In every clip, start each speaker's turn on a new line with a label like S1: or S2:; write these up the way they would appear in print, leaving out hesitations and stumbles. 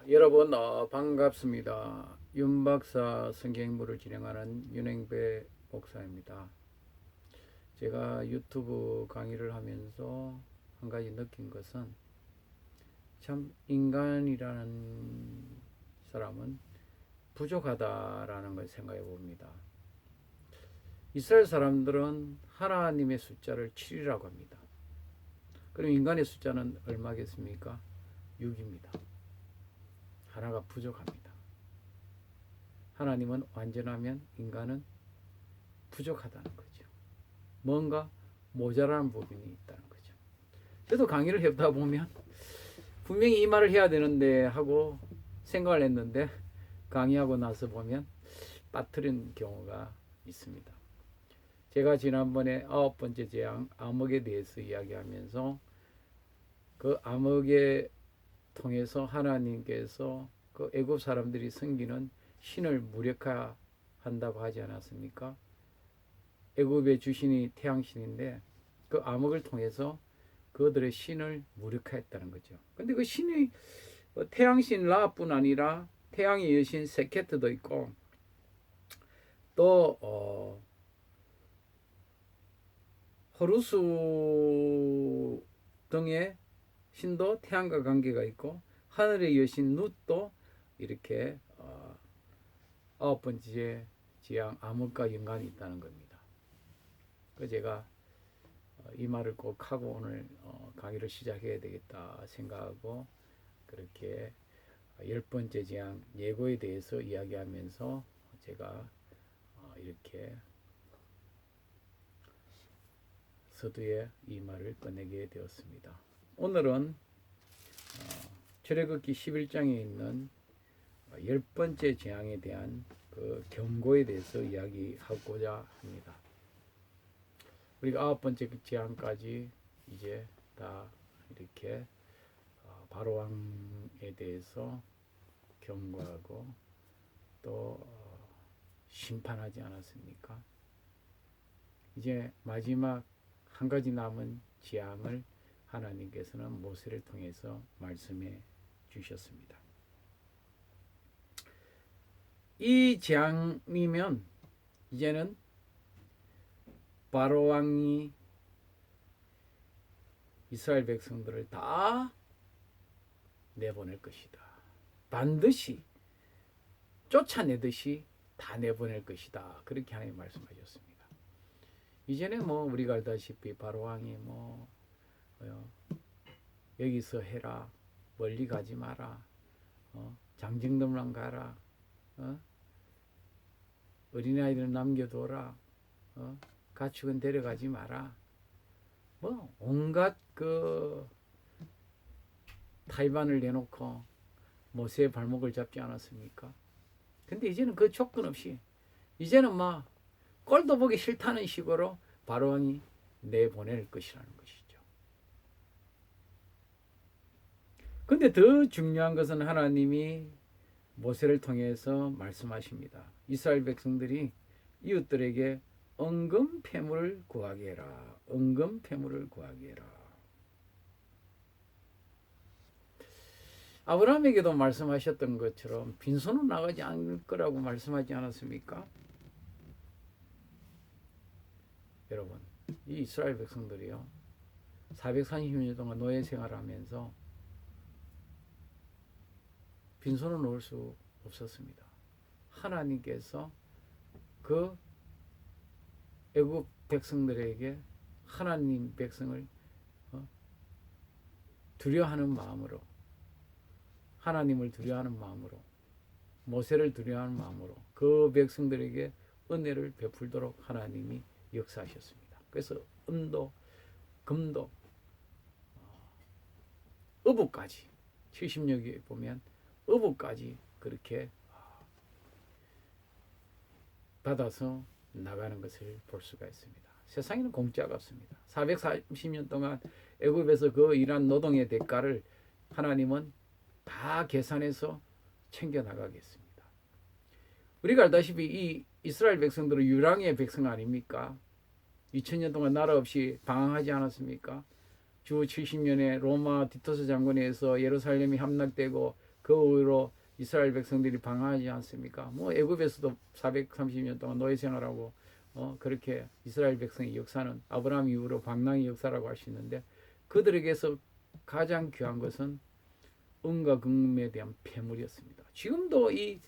S1: 여러분 반갑습니다. 윤박사 성경인물을 진행하는 윤행배 목사입니다. 제가 유튜브 강의를 하면서 한 가지 느낀 것은 참 인간이라는 사람은 부족하다라는 걸 생각해 봅니다. 이스라엘 사람들은 하나님의 숫자를 7이라고 합니다. 그럼 인간의 숫자는 얼마겠습니까? 6입니다. 하나가 부족합니다. 하나님은 완전하면 인간은 부족하다는 거죠. 뭔가 모자라는 부분이 있다는 거죠. 저도 강의를 해보다 보면 분명히 이 말을 해야 되는데 하고 생각을 했는데 강의하고 나서 보면 빠뜨린 경우가 있습니다. 제가 지난번에 9번째 재앙 암흑에 대해서 이야기하면서 그 암흑에 통해서 하나님께서 그 애굽 사람들이 섬기는 신을 무력화한다고 하지 않았습니까? 애굽의 주신이 태양신인데 그 암흑을 통해서 그들의 신을 무력화했다는 거죠. 근데 그 신이 태양신 라뿐 아니라 태양의 여신 세케트도 있고 또 호루스 등의 신도 태양과 관계가 있고 하늘의 여신 룻도 이렇게 9번째 지향 암흑과 연관이 있다는 겁니다. 그 제가 이 말을 꼭 하고 오늘 강의를 시작해야 되겠다 생각하고 그렇게 10번째 지향 예고에 대해서 이야기하면서 제가 이렇게 서두에 이 말을 꺼내게 되었습니다. 오늘은 출애굽기 11장에 있는 10번째 재앙에 대한 그 경고에 대해서 이야기하고자 합니다. 우리가 9번째 재앙까지 이제 다 이렇게 바로 왕에 대해서 경고하고 또 심판하지 않았습니까? 이제 마지막 한 가지 남은 재앙을 하나님께서는 모세를 통해서 말씀해 주셨습니다. 이 재앙이면 이제는 바로 왕이 이스라엘 백성들을 다 내보낼 것이다. 반드시 쫓아내듯이 다 내보낼 것이다. 그렇게 하나님 말씀하셨습니다. 이제는 뭐 우리가 알다시피 바로 왕이 여기서 해라, 멀리 가지 마라, 장정들만 가라, 어린아이들은 남겨둬라, 가축은 데려가지 마라, 뭐 온갖 그 타이반을 내놓고 모세의 발목을 잡지 않았습니까? 근데 이제는 그 조건 없이 이제는 막 꼴도 보기 싫다는 식으로 바로왕이 내보낼 것이라는 것이죠. 근데 더 중요한 것은 하나님이 모세를 통해서 말씀하십니다. 이스라엘 백성들이 이웃들에게 은금 패물을 구하게 해라. 은금 패물을 구하게 해라. 아브라함에게도 말씀하셨던 것처럼 빈손으로 나가지 않을 거라고 말씀하지 않았습니까? 여러분, 이 이스라엘 백성들이요 430년 동안 노예 생활하면서 빈손을 놓을 수 없었습니다. 하나님께서 그 애굽 백성들에게 하나님 백성을 두려워하는 마음으로 하나님을 두려워하는 마음으로 모세를 두려워하는 마음으로 그 백성들에게 은혜를 베풀도록 하나님이 역사하셨습니다. 그래서 은도 금도 어부까지 70여기에 보면 어부까지 그렇게 받아서 나가는 것을 볼 수가 있습니다. 세상에는 공짜가 없습니다. 430년 동안 애굽에서 그 일한 노동의 대가를 하나님은 다 계산해서 챙겨 나가겠습니다. 우리가 알다시피 이 이스라엘 백성들은 유랑의 백성 아닙니까? 2000년 동안 나라 없이 방황하지 않았습니까? 주 70년에 로마 디토스 장군에 의해서 예루살렘이 함락되고 그 후로 이스라엘 백성들이 방황하지 않습니까? 뭐 애굽에서도 430년 동안 노예 생활하고 그렇게 이스라엘 백성의 역사는 아브라함 이후로 방랑의 역사라고 할 수 있는데, 그들에게서 가장 귀한 것은 은과 금에 대한 폐물이었습니다. 지금도 이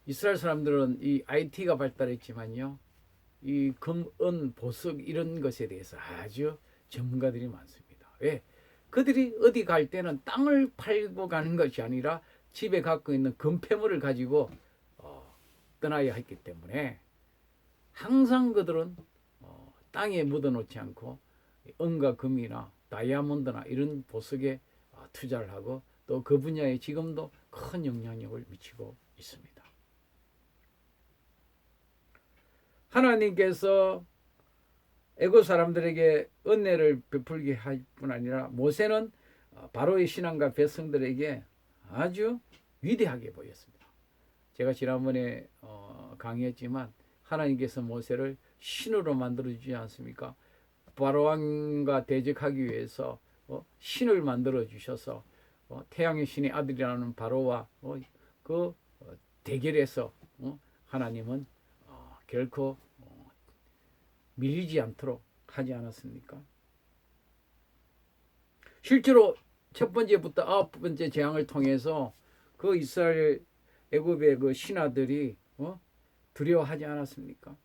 S1: 이스라엘 사람들은 이 IT가 발달했지만요, 이 금, 은, 보석 이런 것에 대해서 아주 전문가들이 많습니다. 왜? 그들이 어디 갈 때는 땅을 팔고 가는 것이 아니라 집에 갖고 있는 금폐물을 가지고 떠나야 했기 때문에 항상 그들은 땅에 묻어놓지 않고 은과 금이나 다이아몬드나 이런 보석에 투자를 하고, 또 그 분야에 지금도 큰 영향력을 미치고 있습니다. 하나님께서 애굽 사람들에게 은혜를 베풀게 할 뿐 아니라 모세는 바로의 신앙과 백성들에게 아주 위대하게 보였습니다. 제가 지난번에 강의했지만 하나님께서 모세를 신으로 만들어주지 않습니까? 바로 왕과 대적하기 위해서 신을 만들어 주셔서 태양의 신의 아들이라는 바로와 그 대결에서 하나님은 결코 밀리지 않도록 하지 않았습니까? 실제로 첫 번째부터 아홉 번째 재앙을 통해서 그 이스라엘 애굽의 그 신하들이 두려워하지 않았습니까?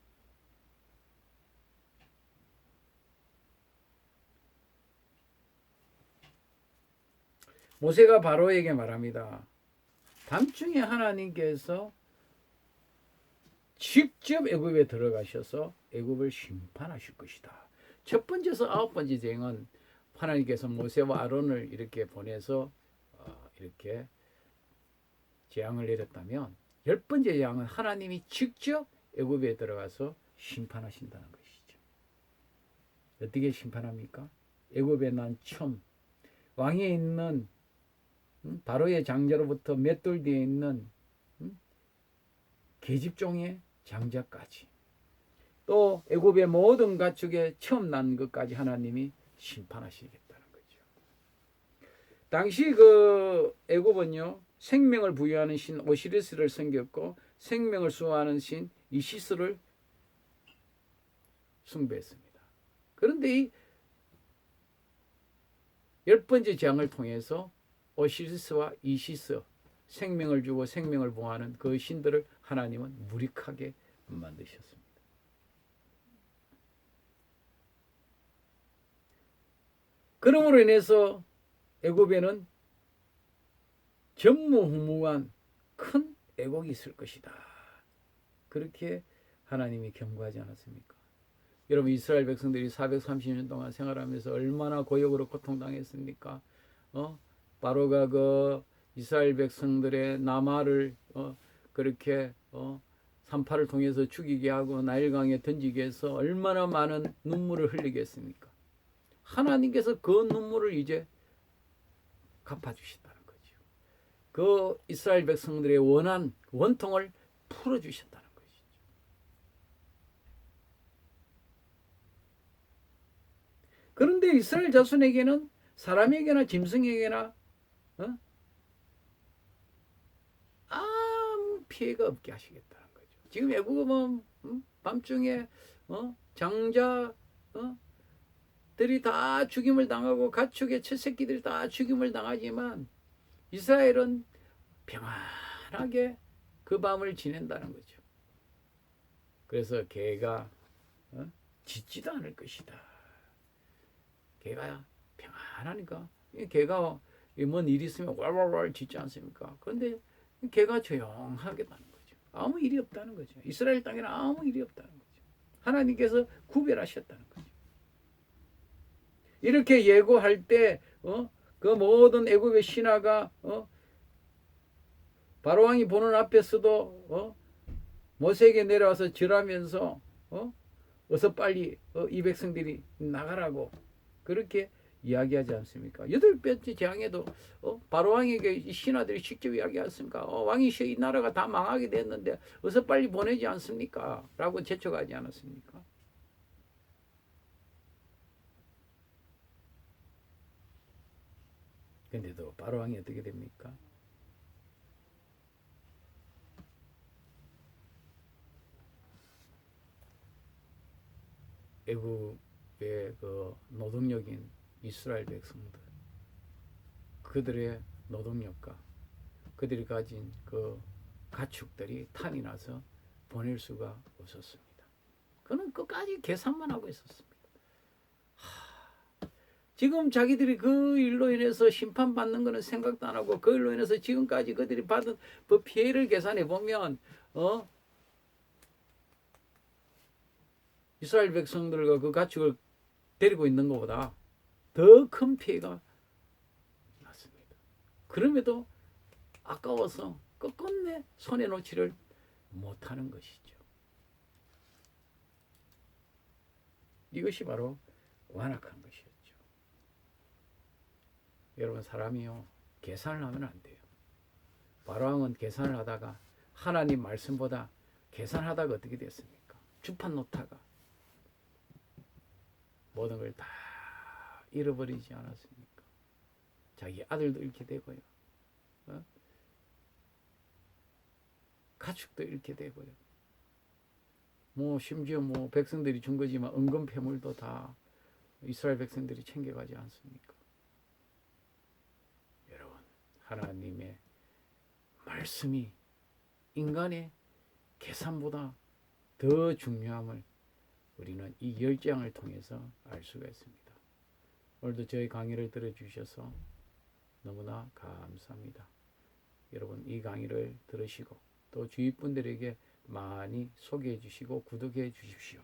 S1: 모세가 바로에게 말합니다. 밤중에 하나님께서 직접 애굽에 들어가셔서 애굽을 심판하실 것이다. 첫 번째에서 아홉 번째 재앙은 하나님께서 모세와 아론을 이렇게 보내서 이렇게 재앙을 내렸다면, 열 번째 재앙은 하나님이 직접 애굽에 들어가서 심판하신다는 것이죠. 어떻게 심판합니까? 애굽에 난 첨, 왕에 있는 바로의 장자로부터 맷돌 뒤에 있는 계집종의 장자까지, 또 애굽의 모든 가축에 처음 난 것까지 하나님이 심판하시겠다는 거죠. 당시 그 애굽은요, 생명을 부여하는 신 오시리스를 섬겼고 생명을 수호하는 신 이시스를 숭배했습니다. 그런데 이 열 번째 재앙을 통해서 오시리스와 이시스, 생명을 주고 생명을 보호하는 그 신들을 하나님은 무력하게 만드셨습니다. 그러므로 인해서 애굽에는 전무후무한 큰 애곡이 있을 것이다. 그렇게 하나님이 경고하지 않았습니까? 여러분, 이스라엘 백성들이 430년 동안 생활하면서 얼마나 고역으로 고통당했습니까? 바로가 그 이스라엘 백성들의 남아를 그렇게 산파를 통해서 죽이게 하고 나일강에 던지게 해서 얼마나 많은 눈물을 흘리게 했습니까? 하나님께서 그 눈물을 이제 갚아주셨다는 거죠. 그 이스라엘 백성들의 원통을 풀어주셨다는 것이죠. 그런데 이스라엘 자손에게는, 사람에게나 짐승에게나 아무 피해가 없게 하시겠다는 거죠. 지금 애국은 밤중에 장자 들이 다 죽임을 당하고 가축의 첫 새끼들이 다 죽임을 당하지만 이스라엘은 평안하게 그 밤을 지낸다는 거죠. 그래서 개가 짖지도 않을 것이다. 개가 평안하니까, 개가 뭔 일이 있으면 왈왈왈 짖지 않습니까? 그런데 개가 조용하겠다는 거죠. 아무 일이 없다는 거죠. 이스라엘 땅에는 아무 일이 없다는 거죠. 하나님께서 구별하셨다는 거죠. 이렇게 예고할 때 그 모든 애굽의 신하가 바로 왕이 보는 앞에서도 모세에게 내려와서 절하면서 어서 빨리 이 백성들이 나가라고 그렇게 이야기하지 않습니까? 여덟 번째 재앙에도 바로 왕에게 이 신하들이 직접 이야기했습니까? 왕이 이 나라가 다 망하게 됐는데 어서 빨리 보내지 않습니까? 라고 재촉하지 않았습니까? 근데도 바로 왕이 어떻게 됩니까? 애굽의 그 노동력인 이스라엘 백성들, 그들의 노동력과 그들이 가진 그 가축들이 탄이 나서 보낼 수가 없었습니다. 그는 끝까지 계산만 하고 있었습니다. 지금 자기들이 그 일로 인해서 심판받는 것은 생각도 안 하고, 그 일로 인해서 지금까지 그들이 받은 그 피해를 계산해 보면 이스라엘 백성들과 그 가축을 데리고 있는 것보다 더 큰 피해가 났습니다. 그럼에도 아까워서 끝끝내 손에 놓지를 못하는 것이죠. 이것이 바로 완악한 것이었죠. 여러분, 사람이요, 계산을 하면 안 돼요. 바로왕은 계산을 하다가 하나님 말씀보다 계산하다가 어떻게 됐습니까? 주판 놓다가 모든 걸 다 잃어버리지 않았습니까? 자기 아들도 잃게 되고요, 가축도 잃게 되고요, 뭐 심지어 뭐 백성들이 준 거지만 은금 패물도 다 이스라엘 백성들이 챙겨가지 않습니까? 여러분, 하나님의 말씀이 인간의 계산보다 더 중요함을 우리는 이 10장을 통해서 알 수가 있습니다. 오늘도 저희 강의를 들어주셔서 너무나 감사합니다. 여러분, 이 강의를 들으시고 또 주위 분들에게 많이 소개해 주시고 구독해 주십시오.